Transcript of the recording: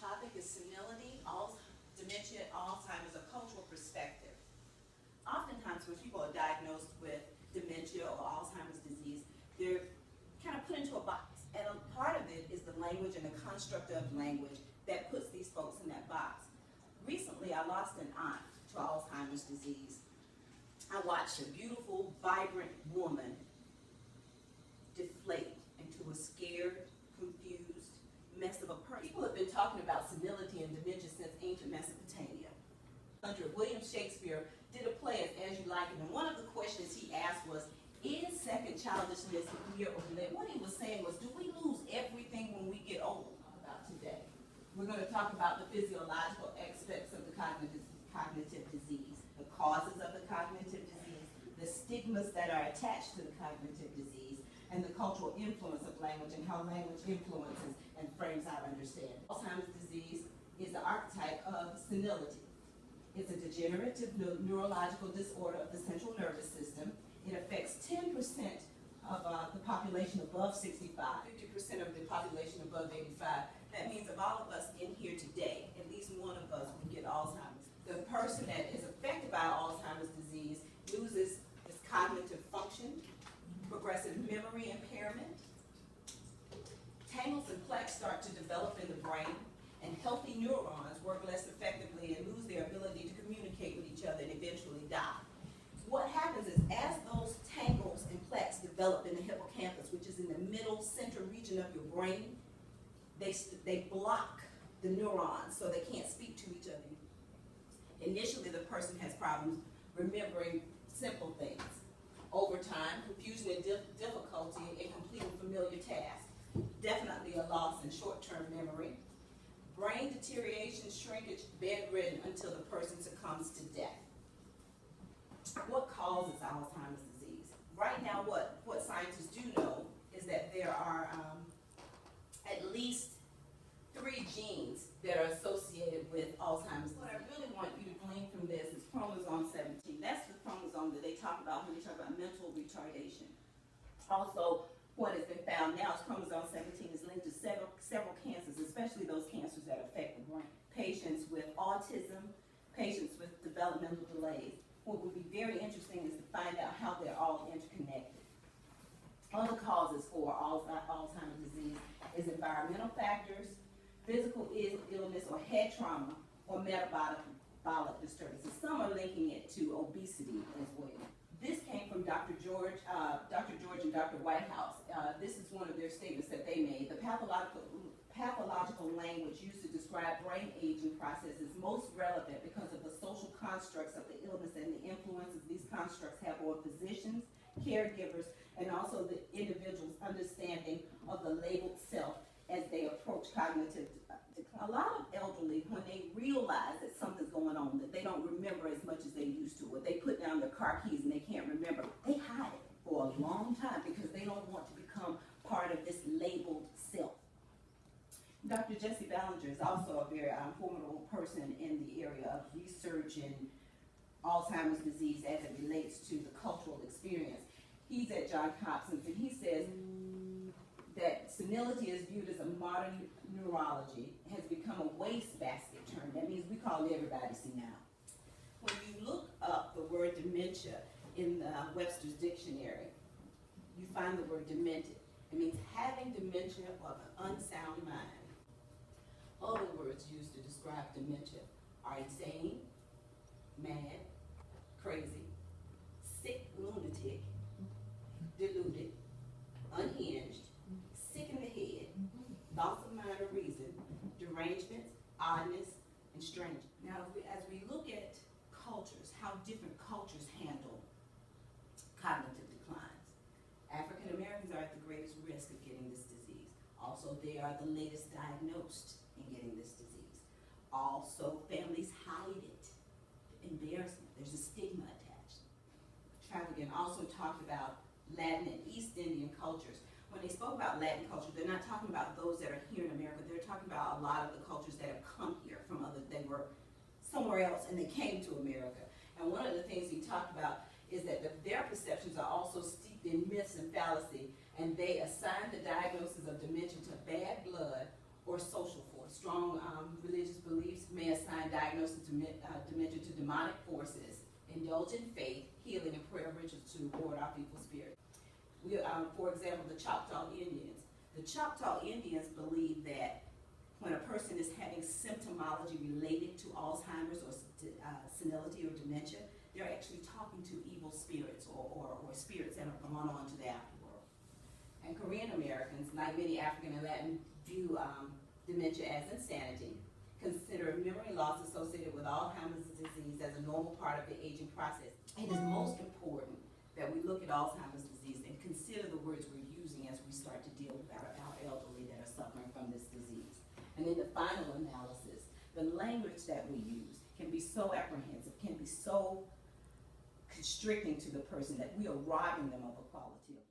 topic is senility, dementia, Alzheimer's, a cultural perspective. Oftentimes when people are diagnosed with dementia or Alzheimer's disease, they're kind of put into a box. And a part of it is the language and the construct of language that puts these folks in that box. Recently, I lost an aunt to Alzheimer's disease. I watched a beautiful, vibrant woman deflate into a scared, confused mess of a person. People have been talking about senility and dementia since ancient Mesopotamia. William Shakespeare did a play As You Like It, and one of the questions he asked was, is second childishness here or there? What he was saying was, do we lose everything when we get old? About today, we're going to talk about the physiological aspects of the cognitive disease, the causes of the cognitive disease, the stigmas that are attached to the cognitive disease, and the cultural influence of language and how language influences and frames our understanding. Alzheimer's disease is the archetype of senility. It's a degenerative neurological disorder of the central nervous system. It affects 10% of the population above 65, 50% of the population above 85. That means of all of us in here today, at least one of us will get Alzheimer's. The person that is affected by Alzheimer's disease loses its cognitive function, progressive memory impairment, tangles and plaques start to develop in the brain, and healthy neurons work less effectively and lose their ability to communicate with each other and eventually die. What happens is, as those tangles and plaques develop in the hippocampus, which is in the middle center region of your brain, they block the neurons so they can't speak to each other. Initially, the person has problems remembering simple things. Over time, confusion and difficulty in completing familiar tasks. Definitely a loss in short-term memory. Brain deterioration, shrinkage, bedridden until the person succumbs to death. What causes Alzheimer's disease? Right now, what scientists do know is that there are at least 3 genes that are associated with Alzheimer's disease. What I really want you to glean from this is chromosome 17. That's the chromosome that they talk about when they talk about mental retardation. Also, what has been found now is chromosome 17 is linked to several cancers, especially those cancers that affect the brain. Patients with autism, patients with developmental delays. What would be very interesting is to find out how they're all interconnected. Other causes for Alzheimer's disease is environmental factors, physical illness or head trauma, or metabolic disturbances. Some are linking it to obesity as well. This came from Dr. George and Dr. Whitehouse. This is one of their statements that they made. The pathological language used to describe brain aging process is most relevant because of the social constructs of the illness and the influences these constructs have on physicians, caregivers, and also the individual's understanding of the labeled self as they approach cognitive decline. A lot of elderly, when they realize that something's going on, that they don't remember as much as they used to, or they put down their car keys and they can't remember, they hide it for a long time because they don't want to become part of this labeled self. Dr. Jesse Ballinger is also a very formidable person in the area of research in Alzheimer's disease as it relates to the cultural experience. He's at Johns Hopkins, and he says that senility is viewed as a modern neurology, has become a wastebasket term. That means we call everybody senile. When you look up the word dementia in the Webster's dictionary, you find the word demented. It means having dementia of an unsound mind. Other words used to describe dementia are insane, mad, crazy, sick, lunatic, deluded, unhinged, sick in the head, loss of mind or reason, derangements, oddness, and strangeness. Now, as we look at cultures, how different cultures handle cognitive declines, African Americans are at the greatest risk of getting this disease. Also, they are the latest diagnosed in getting this disease. Also, families hide it. Embarrassment. There's a stigma attached. Travagin also talked about Latin and East Indian cultures. When they spoke about Latin culture, they're not talking about those that are here in America. They're talking about a lot of the cultures that have come here from they were somewhere else and they came to America. And one of the things he talked about is that their perceptions are also steeped in myths and fallacy, and they assign the diagnosis of dementia to bad blood or social force. strong religious beliefs may assign diagnosis to dementia to demonic forces, indulge in faith, healing, and prayer rituals to ward off evil spirits. For example, the Choctaw Indians. The Choctaw Indians believe that when a person is having symptomology related to Alzheimer's or senility or dementia, they're actually talking to evil spirits or spirits that have gone on to the afterworld. And Korean Americans, like many African and Latin, view dementia as insanity, consider memory loss associated with Alzheimer's disease as a normal part of the aging process. It is most important that we look at Alzheimer's disease and consider the words we're using as we start to deal with our elderly that are suffering from this disease. And in the final analysis, the language that we use can be so apprehensive, can be so constricting to the person that we are robbing them of a quality of